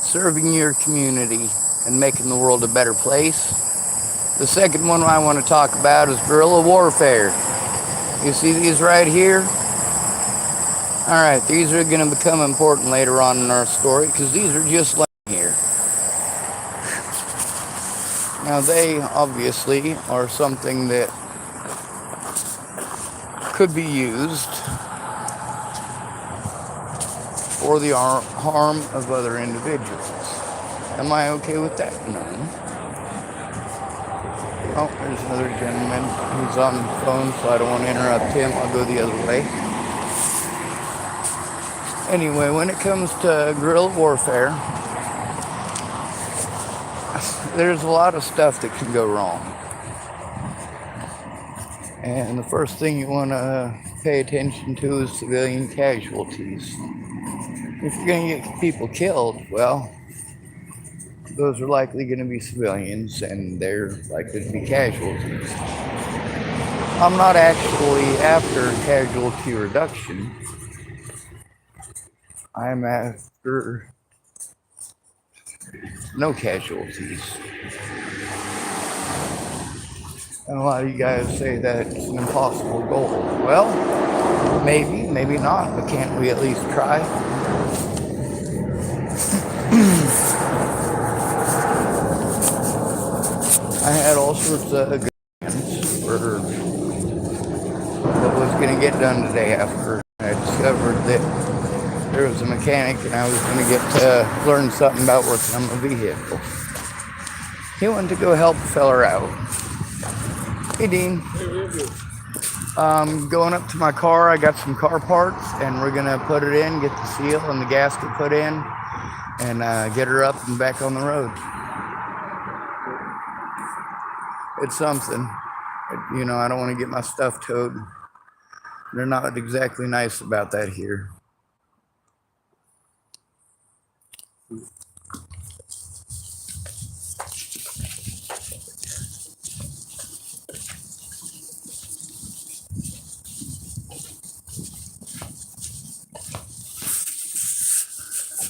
serving your community and making the world a better place. The second one I want to talk about is guerrilla warfare. You see these right here? Alright, these are going to become important later on in our story because these are just laying here. Now they obviously are something that could be used for the harm of other individuals. Am I okay with that? No. Oh, there's another gentleman. He's on the phone, so I don't want to interrupt him. I'll go the other way. Anyway, when it comes to guerrilla warfare, there's a lot of stuff that can go wrong. And the first thing you want to pay attention to is civilian casualties. If you're going to get people killed, well, those are likely going to be civilians and they're likely to be casualties. I'm not actually after casualty reduction. I'm after no casualties. And a lot of you guys say that it's an impossible goal. Well, maybe not, but can't we at least try? I had all sorts of plans for what was going to get done today after I discovered that there was a mechanic and I was going to get to learn something about working on my vehicle. He wanted to go help a feller out. Hey, Dean. Going up to my car, I got some car parts and we're going to put it in, get the seal and the gasket put in, and get her up and back on the road. It's something. You know, I don't want to get my stuff towed. They're not exactly nice about that here.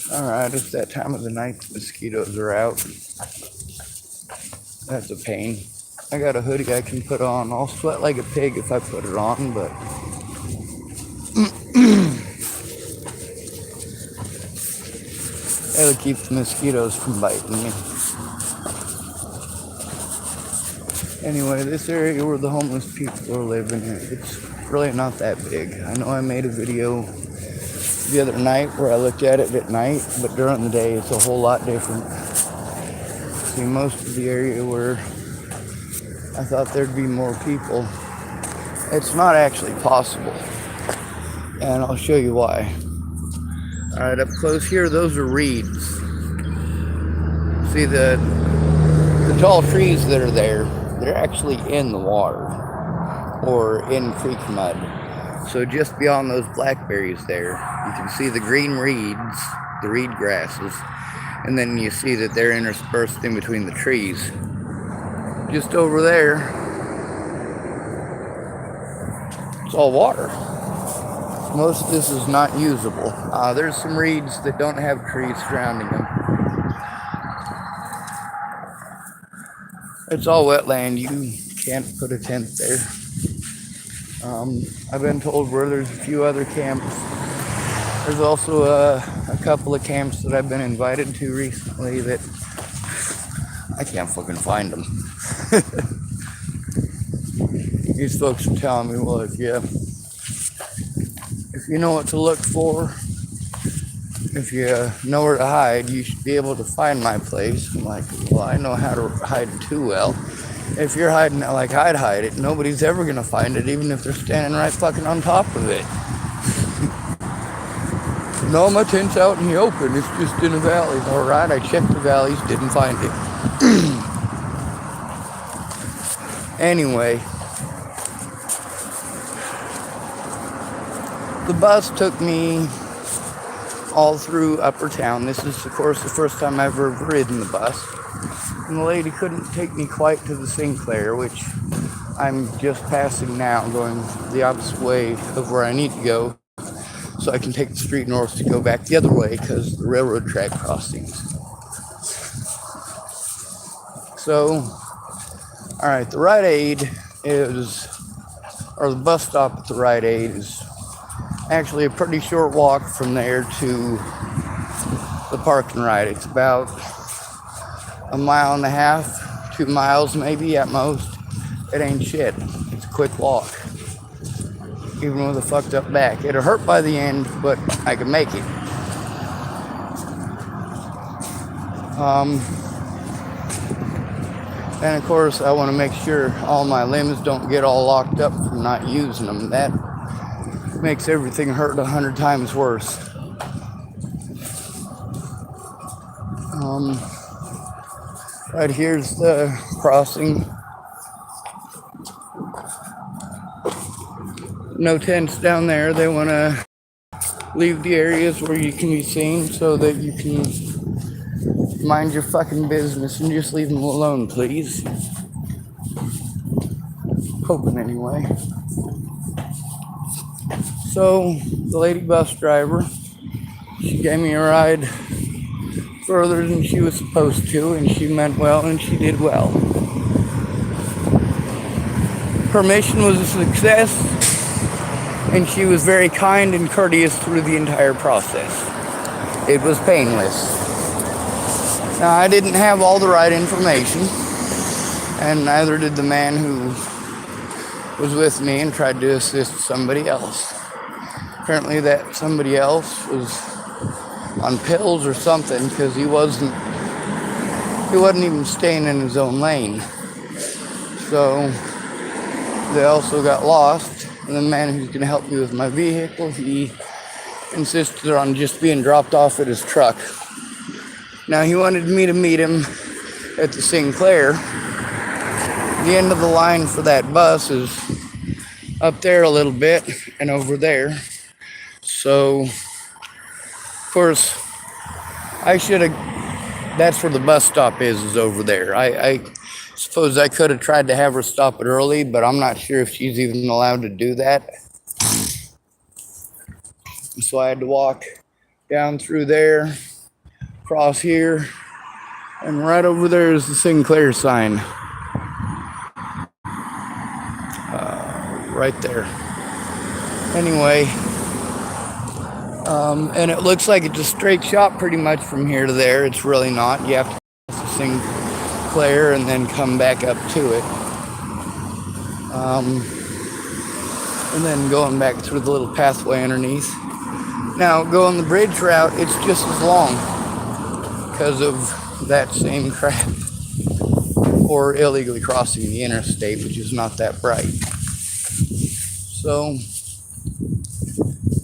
Alright, it's that time of the night. The mosquitoes are out. That's a pain. I got a hoodie I can put on. I'll sweat like a pig if I put it on, but it'll keep the mosquitoes from biting me. Anyway, this area where the homeless people are living, it's really not that big. I know I made a video the other night where I looked at it at night, but during the day it's a whole lot different. See, most of the area where I thought there'd be more people, it's not actually possible. And I'll show you why. Alright, up close here, those are reeds. See the tall trees that are there, they're actually in the water or in creek mud. So just beyond those blackberries there, you can see the green reeds, the reed grasses, and then you see that they're interspersed in between the trees. Just over there, it's all water. Most of this is not usable. There's some reeds that don't have trees surrounding them. It's all wetland. You can't put a tent there. I've been told where there's a few other camps. There's also a couple of camps that I've been invited to recently that I can't fucking find them. These folks are telling me, well, if you know what to look for, if you know where to hide, you should be able to find my place. I'm like, well, I know how to hide too well. If you're hiding it like I'd hide it, nobody's ever gonna find it, even if they're standing right fucking on top of it. No, my tent's out in the open. It's just in a valley. All right, I checked the valleys, didn't find it. Anyway, the bus took me all through Upper Town. This is, of course, the first time I've ever ridden the bus. And the lady couldn't take me quite to the Sinclair, which I'm just passing now, going the opposite way of where I need to go, so I can take the street north to go back the other way because the railroad track crossings. So, alright, the Rite Aid is, or the bus stop at the Rite Aid is actually a pretty short walk from there to the park and ride. It's about a mile and a half, 2 miles maybe at most. It ain't shit. It's a quick walk. Even with a fucked up back. It'll hurt by the end, but I can make it. And of course, I want to make sure all my limbs don't get all locked up from not using them. That makes everything hurt 100 times worse. Right here's the crossing. No tents down there. They want to leave the areas where you can be seen so that you can mind your fucking business and just leave them alone, please. Hoping anyway. So, the lady bus driver, she gave me a ride further than she was supposed to, and she meant well and she did well. Her mission was a success, and she was very kind and courteous through the entire process. It was painless. Now, I didn't have all the right information, and neither did the man who was with me and tried to assist somebody else. Apparently that somebody else was on pills or something, because he wasn't even staying in his own lane. So they also got lost, and the man who's going to help me with my vehicle, he insisted on just being dropped off at his truck. Now, he wanted me to meet him at the Sinclair. The end of the line for that bus is up there a little bit and over there. So, of course, I should have, that's where the bus stop is over there. I suppose I could have tried to have her stop it early, but I'm not sure if she's even allowed to do that. So I had to walk down through there, across here, and right over there is the Sinclair sign. Right there. Anyway, and it looks like it's a straight shot pretty much from here to there. It's really not. You have to cross the Sinclair and then come back up to it. And then going back through the little pathway underneath. Now, going the bridge route, it's just as long because of that same crap. Or illegally crossing the interstate, which is not that bright. So,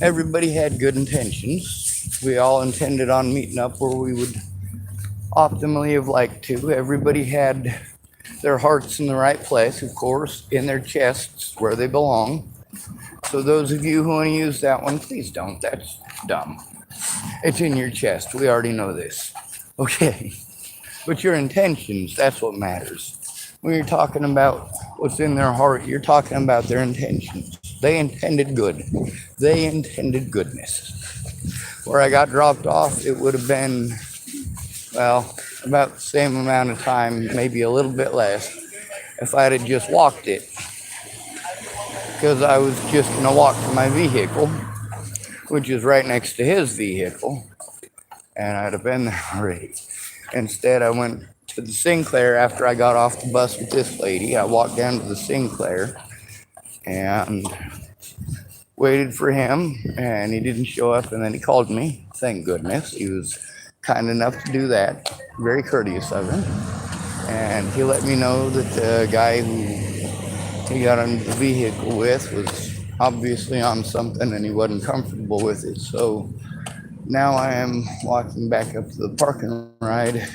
everybody had good intentions. We all intended on meeting up where we would optimally have liked to. Everybody had their hearts in the right place, of course, in their chests where they belong. So those of you who want to use that one, please don't. That's dumb. It's in your chest. We already know this. Okay. But your intentions, that's what matters. When you're talking about what's in their heart, you're talking about their intentions. They intended good. They intended goodness. Where I got dropped off, it would have been, well, about the same amount of time, maybe a little bit less, if I had just walked it. Because I was just going to walk to my vehicle, which is right next to his vehicle, and I'd have been there already. Instead, I went to the Sinclair after I got off the bus with this lady. I walked down to the Sinclair and waited for him, and he didn't show up, and then he called me. Thank goodness. He was kind enough to do that. Very courteous of him. And he let me know that the guy who he got into the vehicle with was obviously on something and he wasn't comfortable with it. So now I am walking back up to the parking ride.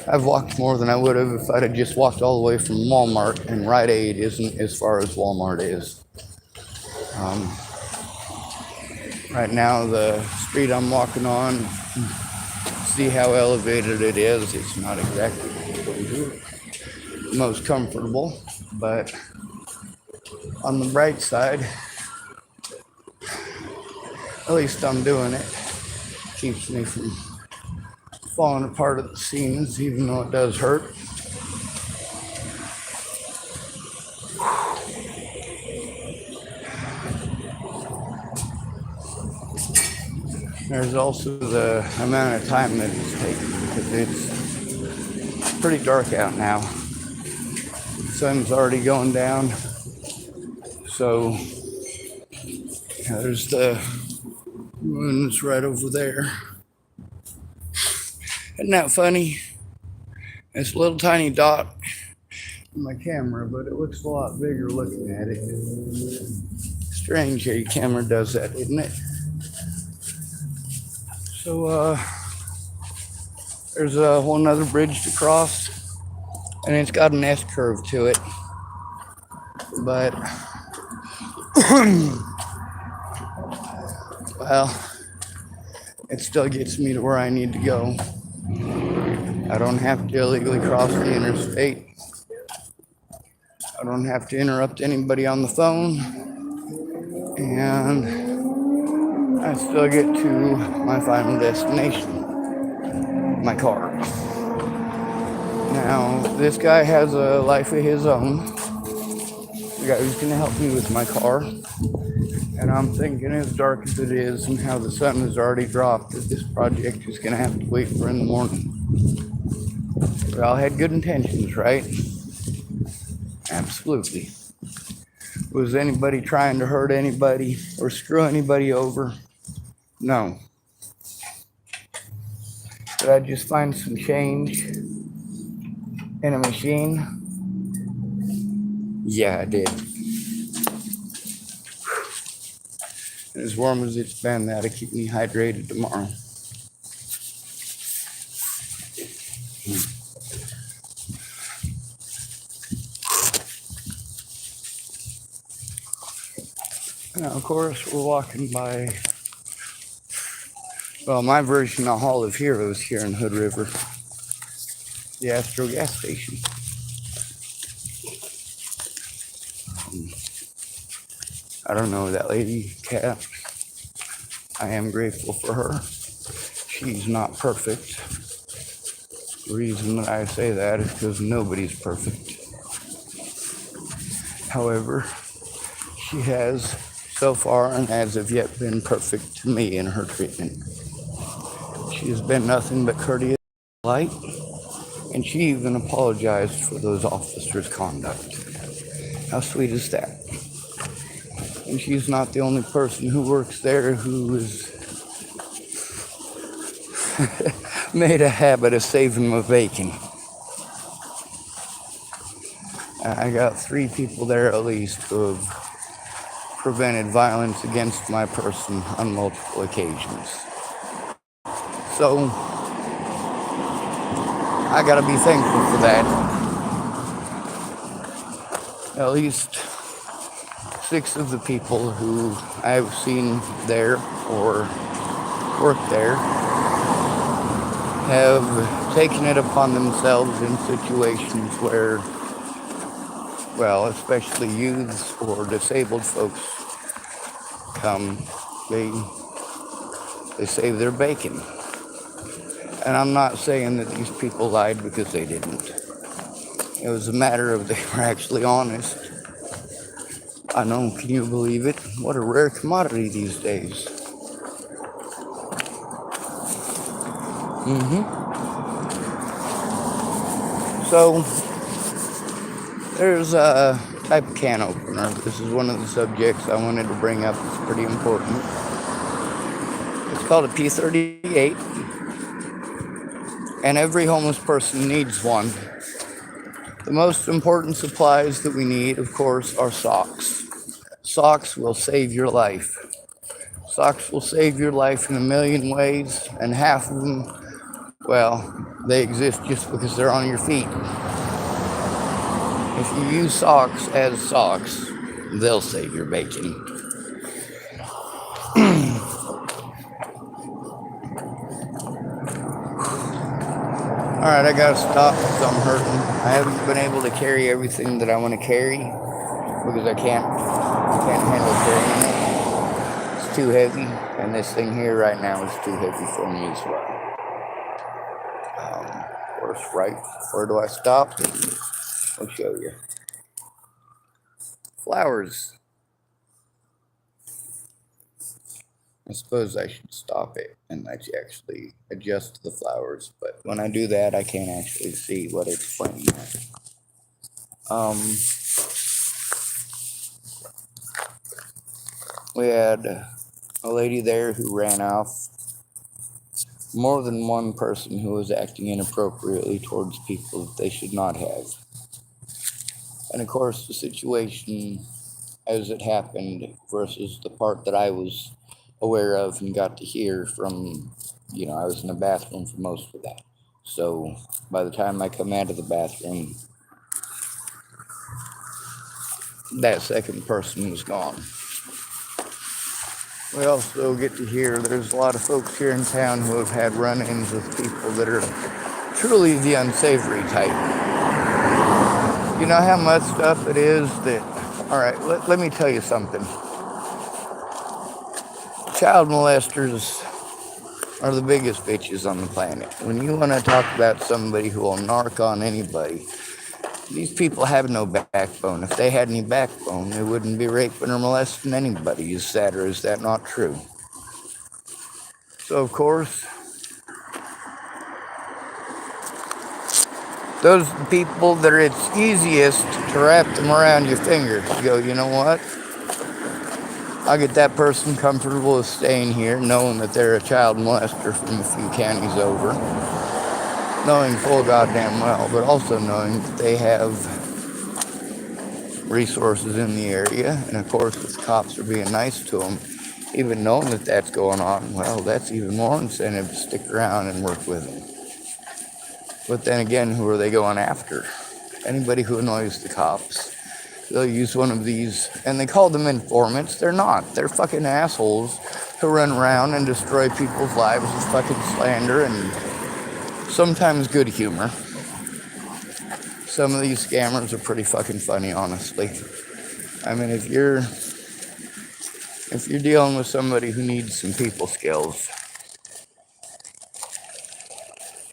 I've walked more than I would have if I'd have just walked all the way from Walmart, and Rite Aid isn't as far as Walmart is. Right now, the street I'm walking on, see how elevated it is. It's not exactly the most comfortable, but on the bright side, at least I'm doing it. Keeps me from falling apart at the seams, even though it does hurt. There's also the amount of time that it's taking, because it's pretty dark out now. The sun's already going down. So there's the moon that's right over there. Isn't that funny? It's a little tiny dot in my camera, but it looks a lot bigger looking at it. Strange how your camera does that, isn't it? So there's a whole nother bridge to cross, and it's got an S curve to it. But well, it still gets me to where I need to go. I don't have to illegally cross the interstate. I don't have to interrupt anybody on the phone. And I still get to my final destination, my car. Now, this guy has a life of his own. The guy who's going to help me with my car. And I'm thinking, as dark as it is and how the sun has already dropped, that this project is going to have to wait for in the morning. We all had good intentions, right? Absolutely. Was anybody trying to hurt anybody or screw anybody over? No. Did I just find some change in a machine? Yeah, I did. And as warm as it's been, that'll keep me hydrated tomorrow. Now, of course, we're walking by, well, my version of Hall of Heroes here in Hood River, the Astro gas station. I don't know that lady, Kat. I am grateful for her. She's not perfect. The reason that I say that is because nobody's perfect. However, she has so far and as of yet been perfect to me in her treatment. She has been nothing but courteous and polite, and she even apologized for those officers' conduct. How sweet is that? And she's not the only person who works there who has made a habit of saving my bacon. I got 3 people there at least who have prevented violence against my person on multiple occasions. So I gotta be thankful for that. At least 6 of the people who I've seen there or worked there have taken it upon themselves in situations where, well, especially youths or disabled folks come, they save their bacon. And I'm not saying that these people lied, because they didn't. It was a matter of they were actually honest. I know, can you believe it? What a rare commodity these days. So, there's a type of can opener. This is one of the subjects I wanted to bring up. It's pretty important. It's called a P38, and every homeless person needs one. The most important supplies that we need, of course, are socks. Socks will save your life. Socks will save your life in a million ways, and half of them, well, they exist just because they're on your feet. If you use socks as socks, they'll save your bacon. Alright, I gotta stop because I'm hurting. I haven't been able to carry everything that I want to carry because I can't handle carrying it. It's too heavy, and this thing here right now is too heavy for me as well. course, right? Where do I stop? I'll show you. Flowers. I suppose I should stop it and let you actually adjust the flowers, but when I do that, I can't actually see what it's pointing at. We had a lady there who ran off. More than one person who was acting inappropriately towards people that they should not have. And of course, the situation as it happened versus the part that I was aware of and got to hear from, I was in the bathroom for most of that. So by the time I come out of the bathroom, that second person was gone. We also get to hear there's a lot of folks here in town who have had run-ins with people that are truly the unsavory type. You know how messed up it is that, all right, let me tell you something. Child molesters are the biggest bitches on the planet. When you want to talk about somebody who will narc on anybody, these people have no backbone. If they had any backbone, they wouldn't be raping or molesting anybody. Is that or is that not true? So, of course, those are the people that are it's easiest to wrap them around your finger. You go, you know what? I'll get that person comfortable with staying here, knowing that they're a child molester from a few counties over. Knowing full goddamn well, but also knowing that they have resources in the area. And of course, if the cops are being nice to them, even knowing that that's going on, well, that's even more incentive to stick around and work with them. But then again, who are they going after? Anybody who annoys the cops. They'll use one of these, and they call them informants. They're not. They're fucking assholes who run around and destroy people's lives with fucking slander and sometimes good humor. Some of these scammers are pretty fucking funny, honestly. I mean, if you're dealing with somebody who needs some people skills,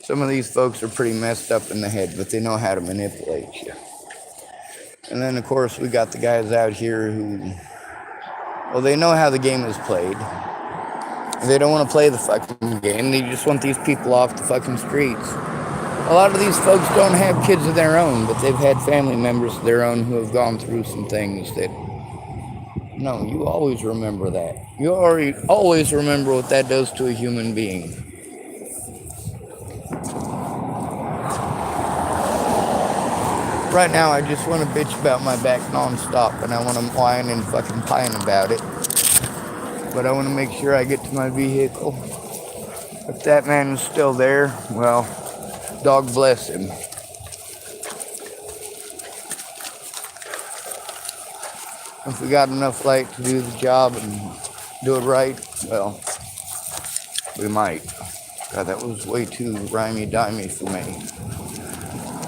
some of these folks are pretty messed up in the head, but they know how to manipulate you. And then, of course, we got the guys out here who, well, they know how the game is played. They don't want to play the fucking game. They just want these people off the fucking streets. A lot of these folks don't have kids of their own, but they've had family members of their own who have gone through some things that, no, you always remember that. You always remember what that does to a human being. Right now, I just want to bitch about my back nonstop, and I want to whine and fucking pine about it. But I want to make sure I get to my vehicle. If that man is still there, well, dog bless him. If we got enough light to do the job and do it right, well, we might. God, that was way too rhymey-dimey for me.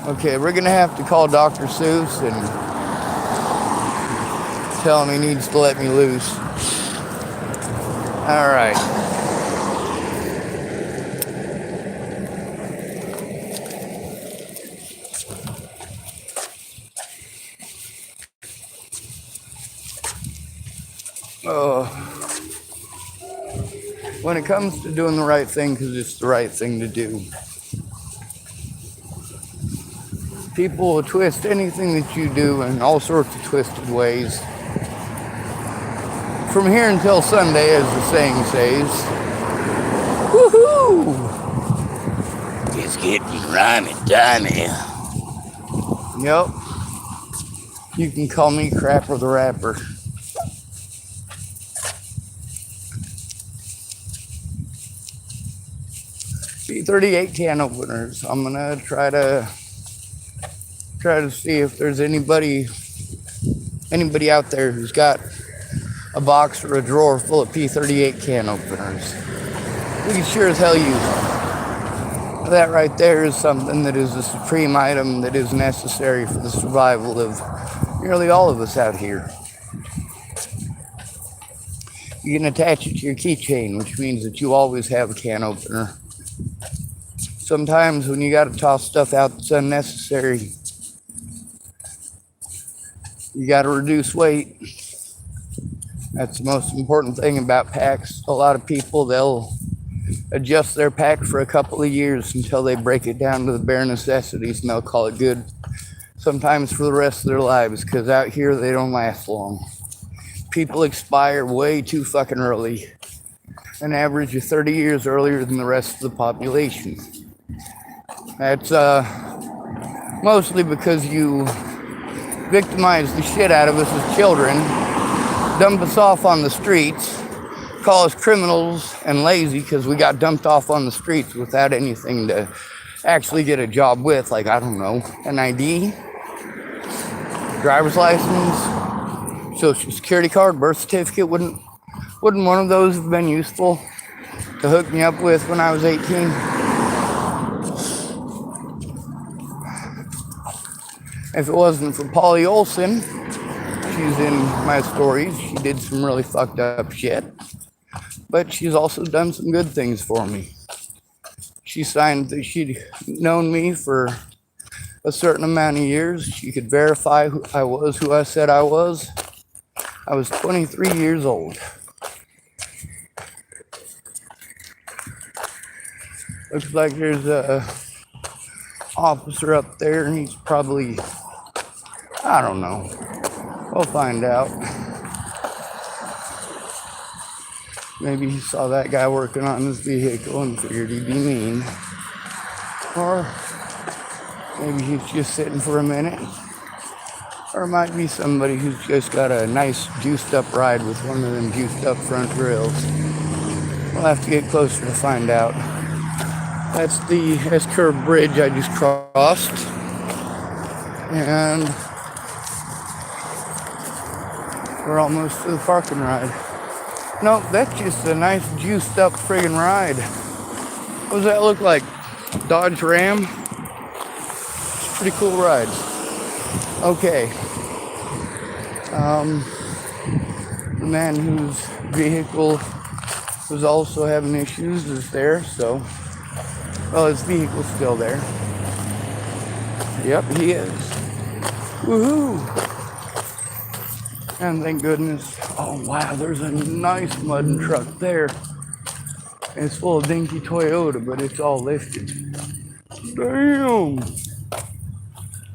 Okay, we're going to have to call Dr. Seuss and tell him he needs to let me loose. All right. When it comes to doing the right thing, because it's the right thing to do, people will twist anything that you do in all sorts of twisted ways. From here until Sunday, as the saying says. Woohoo! It's getting rhymy-dimey. Yep. You can call me Crapper the Rapper. P38 can openers. I'm gonna try to see if there's anybody out there who's got a box or a drawer full of P38 can openers. We can sure as hell use them. That right there is something that is a supreme item that is necessary for the survival of nearly all of us out here. You can attach it to your keychain, which means that you always have a can opener. Sometimes when you got to toss stuff out that's unnecessary, you got to reduce weight. That's the most important thing about packs. A lot of people, they'll adjust their pack for a couple of years until they break it down to the bare necessities, and they'll call it good. Sometimes for the rest of their lives, because out here they don't last long. People expire way too fucking early, an average of 30 years earlier than the rest of the population. That's mostly because you victimize the shit out of us as children, dump us off on the streets, call us criminals and lazy because we got dumped off on the streets without anything to actually get a job with, like, I don't know, an ID, driver's license, social security card, birth certificate. Wouldn't one of those have been useful to hook me up with when I was 18? If it wasn't for Polly Olson, she's in my stories, she did some really fucked up shit, but she's also done some good things for me. She signed that she'd known me for a certain amount of years. She could verify who I was, who I said I was. I was 23 years old. Looks like there's a officer up there, and he's probably, I don't know. We'll find out. Maybe he saw that guy working on his vehicle and figured he'd be mean. Or maybe he's just sitting for a minute. Or it might be somebody who's just got a nice juiced up ride with one of them juiced up front grills. We'll have to get closer to find out. That's the S-curve bridge I just crossed. And we're almost to the parking ride. No, that's just a nice juiced up friggin' ride. What does that look like? Dodge Ram? It's a pretty cool ride. Okay. The man whose vehicle was also having issues is there, so, well, his vehicle's still there. Yep, he is. Woohoo! And thank goodness, oh wow, there's a nice mudding truck there. It's full of dinky Toyota, but it's all lifted. Damn!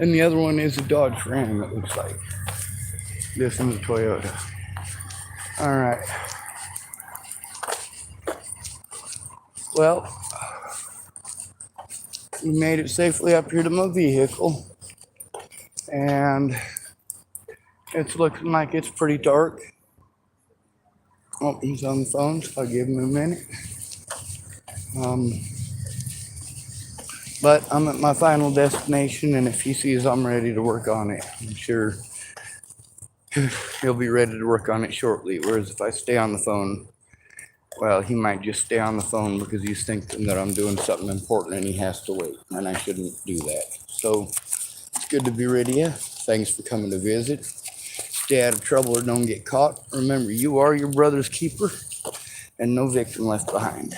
And the other one is a Dodge Ram, it looks like. This one's a Toyota. Alright. Well, we made it safely up here to my vehicle. And it's looking like it's pretty dark. Oh, he's on the phone, so I'll give him a minute. But I'm at my final destination, and if he sees I'm ready to work on it, I'm sure he'll be ready to work on it shortly. Whereas if I stay on the phone, well, he might just stay on the phone because he's thinking that I'm doing something important and he has to wait, and I shouldn't do that. So it's good to be rid of you. Thanks for coming to visit. Stay out of trouble or don't get caught. Remember, you are your brother's keeper, and no victim left behind.